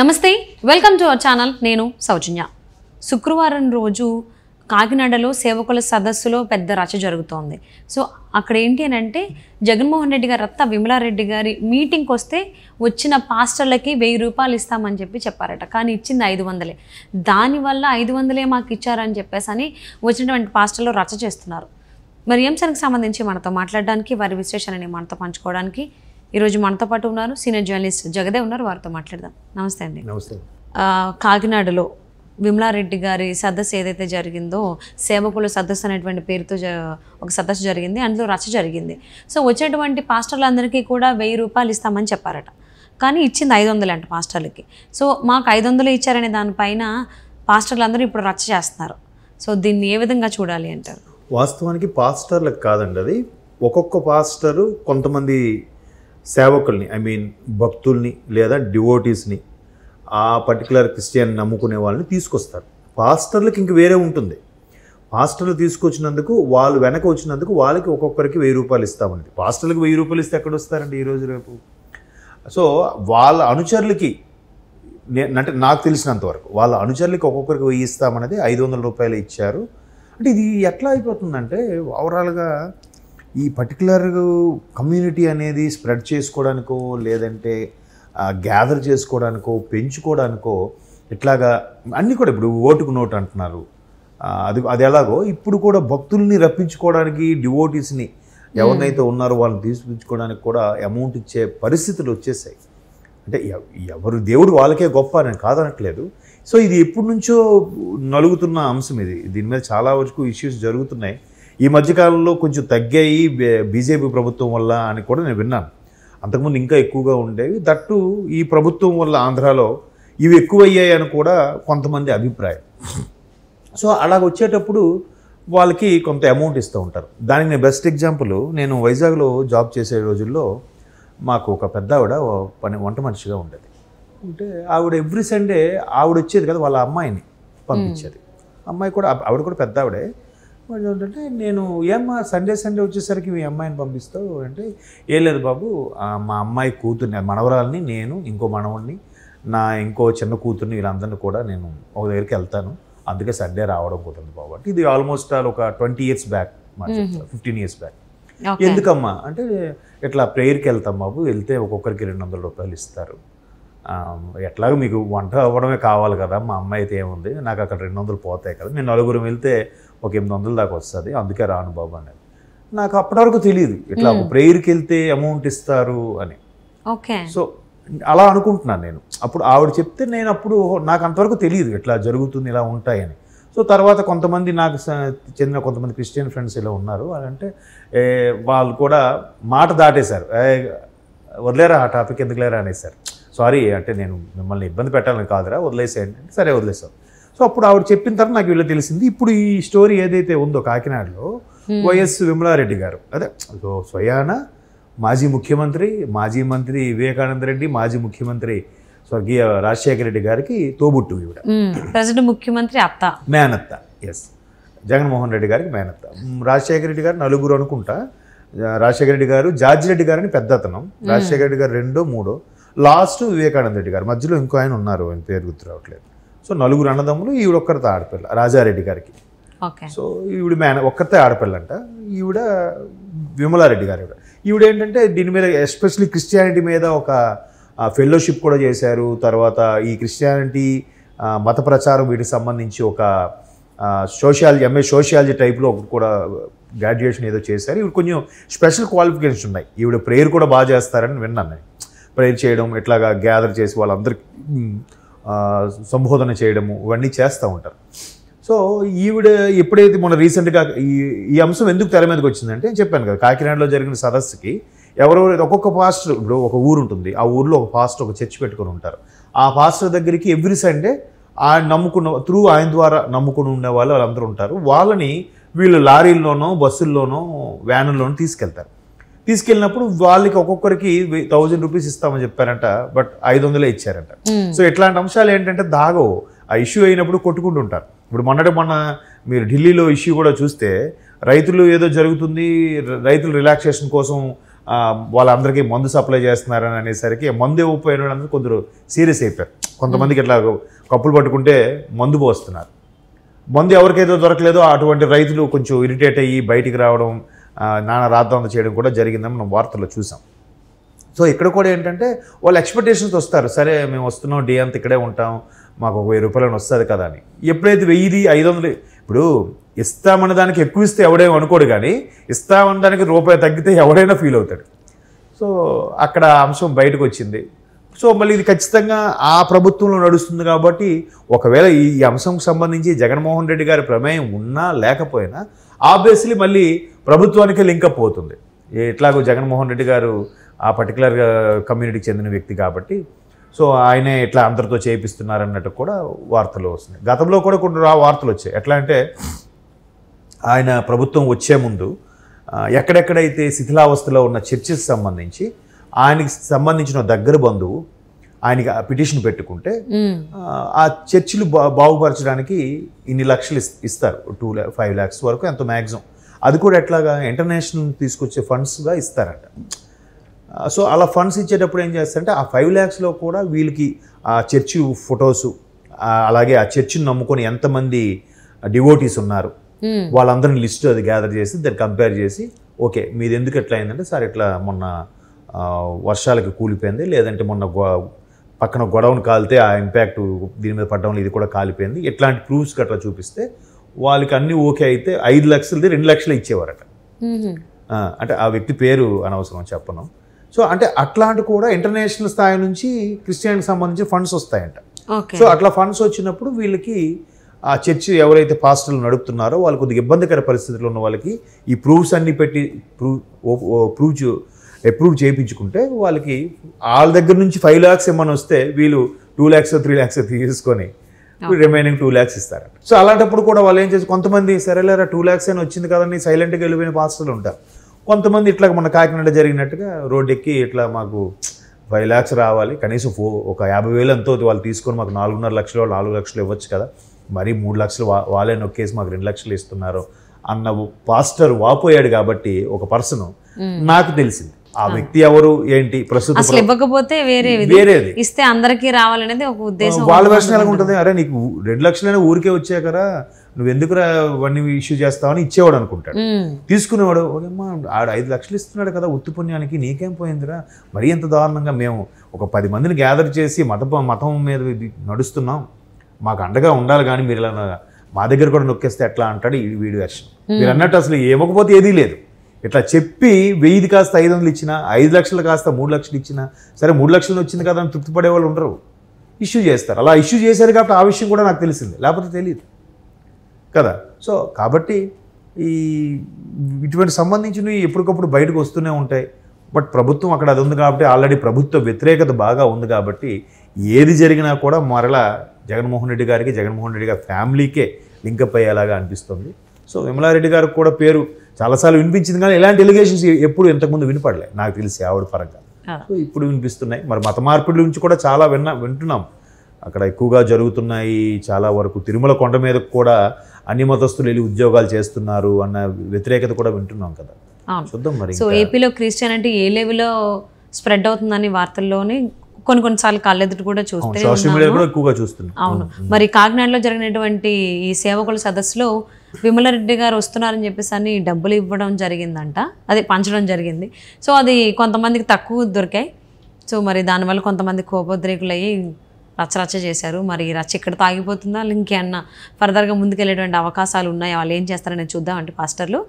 నమస్తే, welcome to our channel. నేను సౌజన్య. శుక్రవారం రోజు కాకినాడలో సేవకుల సదస్సులో పెద్ద రచ జరుగుతోంది. సో అక్కడ ఏంటి అని అంటే జగన్మోహన్ రెడ్డి గారు రత్త విమలారెడ్డి గారి మీటింగ్కి వస్తే వచ్చిన పాస్టర్లకి 1000 రూపాయలు ఇస్తామని చెప్పారట. కానీ ఇచ్చింది 500. దానివల్ల 500 మాకు ఇచ్చారని చెప్పేసి అని వచ్చినటువంటి పాస్టర్లు రచ చేస్తున్నారు. మరి ఈ అంశానికి సంబంధించి మనతో మాట్లాడడానికి, వారి విశ్లేషణని మనతో పంచుకోవడానికి ఈరోజు మనతో పాటు ఉన్నారు సీనియర్ జర్నలిస్ట్ జగదే ఉన్నారు. వారితో మాట్లాడదాం. నమస్తే అండి. నమస్తే. కాకినాడలో విమలారెడ్డి గారి సదస్సు ఏదైతే జరిగిందో, సేవకుల సదస్సు అనేటువంటి పేరుతో ఒక సదస్సు జరిగింది. అందులో రచ జరిగింది. సో వచ్చేటువంటి పాస్టర్లందరికీ కూడా 1000 రూపాయలు ఇస్తామని చెప్పారట. కానీ ఇచ్చింది 500 అంట పాస్టర్లకి. సో మాకు 500 ఇచ్చారనే దానిపైన పాస్టర్లందరూ ఇప్పుడు రచ చేస్తున్నారు. సో దీన్ని ఏ విధంగా చూడాలి అంటారు? వాస్తవానికి పాస్టర్లకు కాదండి, అది ఒక్కొక్క పాస్టరు కొంతమంది సేవకుల్ని, భక్తుల్ని లేదా డివోటీస్ని, ఆ పర్టికులర్ క్రిస్టియన్ నమ్ముకునే వాళ్ళని తీసుకొస్తారు. పాస్టర్లకు ఇంక వేరే ఉంటుంది. పాస్టర్లు తీసుకొచ్చినందుకు, వాళ్ళు వెనక వచ్చినందుకు వాళ్ళకి ఒక్కొక్కరికి 1000 రూపాయలు ఇస్తామండి. పాస్టర్లకు 1000 రూపాయలు ఇస్తే ఎక్కడ వస్తారండి ఈరోజు రేపు? సో వాళ్ళ అనుచరులకి, అంటే నాకు తెలిసినంతవరకు వాళ్ళ అనుచరులకి ఒక్కొక్కరికి 1000 ఇస్తామనేది 500 రూపాయలు ఇచ్చారు. అంటే ఇది ఎట్లా అయిపోతుందంటే ఓవరాల్గా ఈ పర్టికులర్ కమ్యూనిటీ అనేది స్ప్రెడ్ చేసుకోవడానికో, లేదంటే గ్యాదర్ చేసుకోవడానికో, పెంచుకోవడానికో, ఇట్లాగా అన్నీ కూడా ఇప్పుడు ఓటుకు నోటు అంటున్నారు. అది ఎలాగో ఇప్పుడు కూడా భక్తుల్ని రప్పించుకోవడానికి, డివోటీస్ని ఎవరినైతే ఉన్నారో వాళ్ళని తీసుకుంచుకోవడానికి కూడా అమౌంట్ ఇచ్చే పరిస్థితులు వచ్చేసాయి. అంటే ఎవరు దేవుడు వాళ్ళకే గొప్ప అని కాదనట్లేదు. సో ఇది ఎప్పటి నుంచో నలుగుతున్న అంశం. దీని మీద చాలా వరకు ఇష్యూస్ జరుగుతున్నాయి. ఈ మధ్యకాలంలో కొంచెం తగ్గాయి బీజేపీ ప్రభుత్వం వల్ల అని కూడా నేను విన్నాను. అంతకుముందు ఇంకా ఎక్కువగా ఉండేవి. దట్టు ఈ ప్రభుత్వం వల్ల ఆంధ్రాలో ఇవి ఎక్కువయ్యాయి అని కూడా కొంతమంది అభిప్రాయం. సో అలాగ వచ్చేటప్పుడు వాళ్ళకి కొంత అమౌంట్ ఇస్తూ ఉంటారు. దానికి నేను బెస్ట్ ఎగ్జాంపుల్, నేను వైజాగ్లో జాబ్ చేసే రోజుల్లో మాకు ఒక పెద్ద ఆవిడ వంట మనిషిగా ఉండేది. అంటే ఆవిడ ఎవ్రీ సండే ఆవిడ వచ్చేది కదా, వాళ్ళ అమ్మాయిని పంపించేది. ఆవిడ కూడా పెద్ద ఆవిడే. ఏంటంటే నేను ఏమ్మా సండే వచ్చేసరికి మీ అమ్మాయిని పంపిస్తావు అంటే, ఏం లేదు బాబు, మా అమ్మాయి కూతుర్ని, మనవరాలని, నేను ఇంకో మనవడిని, నా ఇంకో చిన్న కూతుర్ని, వీళ్ళందరినీ కూడా నేను ఒక దగ్గరికి వెళ్తాను, అందుకే సండే రావడం కుదరదు బాబు అంటే. ఇది ఆల్మోస్ట్ ఒక 20 years బ్యాక్, 15 years బ్యాక్. ఎందుకమ్మా అంటే, ఇట్లా ప్రేయర్కి వెళ్తాం బాబు, వెళ్తే ఒక్కొక్కరికి 200 రూపాయలు ఇస్తారు, ఎట్లాగో మీకు వంట అవ్వడమే కావాలి కదా, మా అమ్మాయి అయితే ఏముంది, నాకు అక్కడ 200 పోతాయి కదా, నేను నలుగురు వెళ్తే ఒక 800 దాకా వస్తుంది, అందుకే రాను బాబు అనేది. నాకు అప్పటివరకు తెలియదు ఇట్లా ప్రేయర్కి వెళ్తే అమౌంట్ ఇస్తారు అని. ఓకే. సో అలా అనుకుంటున్నాను నేను. అప్పుడు ఆవిడ చెప్తే నాకు అంతవరకు తెలియదు ఇట్లా జరుగుతుంది, ఇలా ఉంటాయని. సో తర్వాత కొంతమంది నాకు చెందిన కొంతమంది క్రిస్టియన్ ఫ్రెండ్స్ ఇలా ఉన్నారు. అంటే వాళ్ళు కూడా మాట దాటేశారు, వదిలేరా ఆ టాపిక్, ఎందుకు లేరా అనేసారు. సారీ అంటే నేను మిమ్మల్ని ఇబ్బంది పెట్టాలని కాదురా, వదిలేసేయండి. సరే వదిలేసాం. సో అప్పుడు ఆవిడ చెప్పిన తర్వాత నాకు వీళ్ళు తెలిసింది. ఇప్పుడు ఈ స్టోరీ ఏదైతే ఉందో కాకినాడలో వైఎస్ విమలారెడ్డి గారు, అదే స్వయాన మాజీ ముఖ్యమంత్రి, మాజీ మంత్రి వివేకానంద రెడ్డి, మాజీ ముఖ్యమంత్రి స్వర్గీయ రాజశేఖర రెడ్డి గారికి తోబుట్టు ఈవిడ, ప్రెసిడెంట్ ముఖ్యమంత్రి అత్త, మేనత్త. ఎస్, జగన్మోహన్ రెడ్డి గారికి మేనత్త. రాజశేఖర రెడ్డి గారు నలుగురు అనుకుంటా. రాజశేఖర రెడ్డి గారు, జార్జి రెడ్డి గారిని పెద్దతనం, రాజశేఖర రెడ్డి గారు 2, 3, లాస్ట్ వివేకానంద రెడ్డి గారు, మధ్యలో ఇంకో ఆయన ఉన్నారు, ఆయన పేరు గుర్తు రావట్లేదు. సో నలుగురు అన్నదమ్ములు, ఈవిడ ఒక్కరితో ఆడపిల్ల రాజారెడ్డి గారికి. సో ఈవిడ ఒక్కరితే ఆడపిల్లంట. ఈవిడ విమలారెడ్డి గారు. ఈవిడ ఏంటంటే దీని మీద ఎస్పెషల్లీ క్రిస్టియానిటీ మీద ఒక ఫెలోషిప్ కూడా చేశారు. తర్వాత ఈ క్రిస్టియానిటీ మత ప్రచారం వీటికి సంబంధించి ఒక సోషియాలజీ, ఎంఏ సోషియాలజీ టైప్లో ఒకటి కూడా గ్రాడ్యుయేషన్ ఏదో చేశారు. ఈవిడ కొంచెం స్పెషల్ క్వాలిఫికేషన్స్ ఉన్నాయి. ఈవిడ ప్రేయర్ కూడా బాగా చేస్తారని విన్నాను నేను. ప్రేయర్ చేయడం, ఇట్లాగా గ్యాదర్ చేసి వాళ్ళందరికీ సంబోధన చేయడము, ఇవన్నీ చేస్తూ ఉంటారు. సో ఈవిడ ఎప్పుడైతే మొన్న రీసెంట్గా ఈ అంశం ఎందుకు తెర మీదకి వచ్చిందంటే, చెప్పాను కదా, కాకినాడలో జరిగిన సదస్సుకి ఎవరెవరైతే ఒక్కొక్క పాస్టర్, ఇప్పుడు ఒక ఊరు ఉంటుంది, ఆ ఊరిలో ఒక పాస్టర్ ఒక చర్చ్ పెట్టుకుని ఉంటారు. ఆ పాస్టర్ దగ్గరికి ఎవ్రీ సండే ఆయన ద్వారా నమ్ముకుని ఉండే వాళ్ళందరూ ఉంటారు. వాళ్ళని వీళ్ళు లారీల్లోనో, బస్సుల్లోనో, వ్యానుల్లోనో తీసుకెళ్ళినప్పుడు వాళ్ళకి ఒక్కొక్కరికి 1000 రూపీస్ ఇస్తామని చెప్పారంట. బట్ 500 ఇచ్చారంట. సో ఇట్లాంటి అంశాలు ఏంటంటే దాగో, ఆ ఇష్యూ అయినప్పుడు కొట్టుకుంటుంటారు. ఇప్పుడు మొన్న మీరు ఢిల్లీలో ఇష్యూ కూడా చూస్తే, రైతులు ఏదో జరుగుతుంది, రైతులు రిలాక్సేషన్ కోసం వాళ్ళందరికీ మందు సప్లై చేస్తున్నారని అనేసరికి మందు ఇవ్వకపోయిన వాళ్ళందరూ కొందరు సీరియస్ అయిపోయారు. కొంతమందికి ఇట్లా కప్పులు పట్టుకుంటే మందు పోస్తున్నారు. మందు ఎవరికైతే దొరకలేదో అటువంటి రైతులు కొంచెం ఇరిటేట్ అయ్యి బయటికి రావడం, నానా రాద్దాంత చేయడం కూడా జరిగిందని మనం వార్తల్లో చూసాం. సో ఇక్కడ కూడా ఏంటంటే వాళ్ళు ఎక్స్పెక్టేషన్స్ వస్తారు, సరే మేము వస్తున్నాం, డే అంతా ఇక్కడే ఉంటాం, మాకు ఒక 1000 రూపాయలు వస్తుంది కదా అని. ఎప్పుడైతే 1000, 500 ఇప్పుడు ఇస్తామన్న దానికి ఎక్కువ ఇస్తే ఎవడేమో అనుకోడు, కానీ ఇస్తామన్న దానికి రూపాయి తగ్గితే ఎవడైనా ఫీల్ అవుతాడు. సో అక్కడ అంశం బయటకు వచ్చింది. సో మళ్ళీ ఇది ఖచ్చితంగా ఆ ప్రభుత్వంలో నడుస్తుంది కాబట్టి ఒకవేళ ఈ అంశంకు సంబంధించి జగన్మోహన్ రెడ్డి గారి ప్రమేయం ఉన్నా లేకపోయినా ఆబ్వియస్లీ మళ్ళీ ప్రభుత్వానికే లింకప్ అవుతుంది. ఎట్లాగో జగన్మోహన్ రెడ్డి గారు ఆ పర్టికులర్ కమ్యూనిటీకి చెందిన వ్యక్తి కాబట్టి సో ఆయనే ఇట్లా అందరితో చేయిస్తున్నారన్నట్టు కూడా వార్తలు వస్తున్నాయి. గతంలో కూడా కొన్ని వార్తలు వచ్చాయి. ఎట్లా అంటే ఆయన ప్రభుత్వం వచ్చే ముందు ఎక్కడెక్కడైతే శిథిలావస్థలో ఉన్న చర్చెస్ సంబంధించి ఆయనకి సంబంధించిన దగ్గర బంధువు ఆయనకి పిటిషన్ పెట్టుకుంటే ఆ చర్చిలు బాగుపరచడానికి ఇన్ని లక్షలు ఇస్తారు, 5 lakhs వరకు ఎంతో మ్యాక్సిమం. అది కూడా ఎట్లాగా ఇంటర్నేషనల్ తీసుకొచ్చే ఫండ్స్గా ఇస్తారంట. సో అలా ఫండ్స్ ఇచ్చేటప్పుడు ఏం చేస్తారంటే ఆ 5 lakhsలో కూడా వీళ్ళకి ఆ చర్చి ఫొటోసు, అలాగే ఆ చర్చిని నమ్ముకొని ఎంతమంది డివోటీస్ ఉన్నారు వాళ్ళందరినీ లిస్ట్ అది గ్యాదర్ చేసి దాన్ని కంపేర్ చేసి, ఓకే మీది ఎందుకు ఎట్లా అయిందంటే సార్ ఇట్లా మొన్న వర్షాలకి కూలిపోయింది, లేదంటే మొన్న పక్కన గొడవను కాలితే ఆ ఇంపాక్ట్ దీని మీద పడడంలో ఇది కూడా కాలిపోయింది, ఇట్లాంటి ప్రూఫ్స్ అట్లా చూపిస్తే వాళ్ళకి అన్నీ ఓకే అయితే 5 లక్షలది 2 లక్షలు ఇచ్చేవారట. అంటే ఆ వ్యక్తి పేరు అనవసరం చెప్పను. సో అంటే అట్లాంటి కూడా ఇంటర్నేషనల్ స్థాయి నుంచి క్రిస్టియన్కి సంబంధించి ఫండ్స్ వస్తాయంట. సో అట్లా ఫండ్స్ వచ్చినప్పుడు వీళ్ళకి ఆ చర్చి ఎవరైతే పాస్టర్లు నడుపుతున్నారో వాళ్ళు కొద్దిగా ఇబ్బందికర పరిస్థితుల్లో ఉన్న వాళ్ళకి ఈ ప్రూఫ్స్ అన్ని పెట్టి అప్రూవ్ చేయించుకుంటే వాళ్ళకి వాళ్ళ దగ్గర నుంచి 5 lakhs ఏమని వస్తే వీళ్ళు 2 lakhs 3 lakhs తీసుకొని రిమైనింగ్ 2 lakhs ఇస్తారట. సో అలాంటప్పుడు కూడా వాళ్ళు ఏం చేసి కొంతమంది సరేలేరా 2 lakhs అని వచ్చింది కదని సైలెంట్గా వెళ్ళిపోయిన పాస్టర్లు ఉంటారు. కొంతమంది ఇట్లా మన కాకినాడ జరిగినట్టుగా రోడ్డు ఎక్కి ఇట్లా మాకు 5 lakhs రావాలి, కనీసం ఒక 50,000 ఎంతో వాళ్ళు తీసుకొని మాకు 4.5 లక్షలు 4 లక్షలు ఇవ్వచ్చు కదా, మరీ 3 లక్షలు వాళ్ళే నొక్కేసి మాకు 2 లక్షలు ఇస్తున్నారు అన్న పాస్టర్ వాపోయాడు. కాబట్టి ఒక పర్సన్ నాకు తెలిసింది ఆ వ్యక్తి ఎవరు ఏంటి ప్రస్తుతం అసలు ఇవ్వకపోతే వేరేది ఇస్తే అందరికీ రావాలనేది ఒక ఉద్దేశం. వాళ్ళ వెర్షన్ ఎలా ఉంటుంది, అరే నీకు 2 లక్షలైనా ఊరికే వచ్చాకరా నువ్వు ఎందుకు అవన్నీ ఇష్యూ చేస్తావని ఇచ్చేవాడు అనుకుంటాడు. తీసుకునేవాడు ఓకేమ్మా ఆడు 5 లక్షలు ఇస్తున్నాడు కదా ఉత్తి పుణ్యానికి నీకేం పోయిందిరా, మరీ ఎంత దారుణంగా మేము ఒక 10 మందిని గ్యాదర్ చేసి మతం మీద నడుస్తున్నాం, మాకు అండగా ఉండాలి, కానీ మీరు ఇలా మా దగ్గర కూడా నొక్కేస్తే ఎట్లా అంటాడు ఈ వీడియో వెర్షన్. మీరు అన్నట్టు అసలు ఏమకపోతే ఏదీ లేదు, ఇట్లా చెప్పి 1000 కాస్త 500 ఇచ్చినా 5 లక్షలు కాస్త 3 లక్షలు ఇచ్చినా సరే 3 లక్షలు వచ్చింది కదా అని తృప్తి పడే వాళ్ళు ఉండరు, ఇష్యూ చేస్తారు. అలా ఇష్యూ చేశారు కాబట్టి ఆ విషయం కూడా నాకు తెలిసింది, లేకపోతే తెలియదు కదా. సో కాబట్టి ఇటువంటి సంబంధించినవి ఎప్పటికప్పుడు బయటకు వస్తూనే ఉంటాయి. బట్ ప్రభుత్వం అక్కడ అది ఉంది కాబట్టి ఆల్రెడీ ప్రభుత్వ వ్యతిరేకత బాగా ఉంది కాబట్టి ఏది జరిగినా కూడా మరలా జగన్మోహన్ రెడ్డి గారికి జగన్మోహన్ రెడ్డి గారి ఫ్యామిలీకే లింకప్ అయ్యేలాగా అనిపిస్తుంది. సో విమలారెడ్డి గారికి కూడా పేరు చాలాసార్లు వినిపించింది, కానీ ఇలాంటి ఎలిగేషన్స్ ఎప్పుడు ఇంతకుముందు వినపడలే నాకు తెలిసి ఆవిడ పరంగా. సో ఇప్పుడు వినిపిస్తున్నాయి. మరి మత మార్పిడి నుంచి కూడా చాలా వింటున్నాం, అక్కడ ఎక్కువగా జరుగుతున్నాయి. చాలా వరకు తిరుమల కొండ మీద కూడా అన్ని మతస్థులు వెళ్ళి ఉద్యోగాలు చేస్తున్నారు అన్న వ్యతిరేకత కూడా వింటున్నాం కదా. చూద్దాం మరి. సో ఏపీలో క్రిస్టియానిటీ ఏ లెవెల్లో స్ప్రెడ్ అవుతుందని వార్తల్లోని కొన్నిసార్లు కళ్ళెదుటి కూడా చూస్తే సోషల్ మీడియా కూడా ఎక్కువగా చూస్తున్నాం. అవును. మరి కాకినాడలో జరిగినటువంటి ఈ సేవకుల సదస్సులో విమలారెడ్డి గారు వస్తున్నారని చెప్పేసి అని డబ్బులు ఇవ్వడం జరిగిందంట, అదే పంచడం జరిగింది. సో అది కొంతమందికి తక్కువ దొరికాయి. సో మరి దానివల్ల కొంతమంది కోపోద్రేకులయ్యి రచ్చరచ్చ చేశారు. మరి రచ్చ ఇక్కడ తాగిపోతుందా, ఇంకేమన్నా ఫర్దర్గా ముందుకెళ్ళేటువంటి అవకాశాలు ఉన్నాయా, వాళ్ళు ఏం చేస్తారనేది చూద్దామంటే పాస్టర్లు.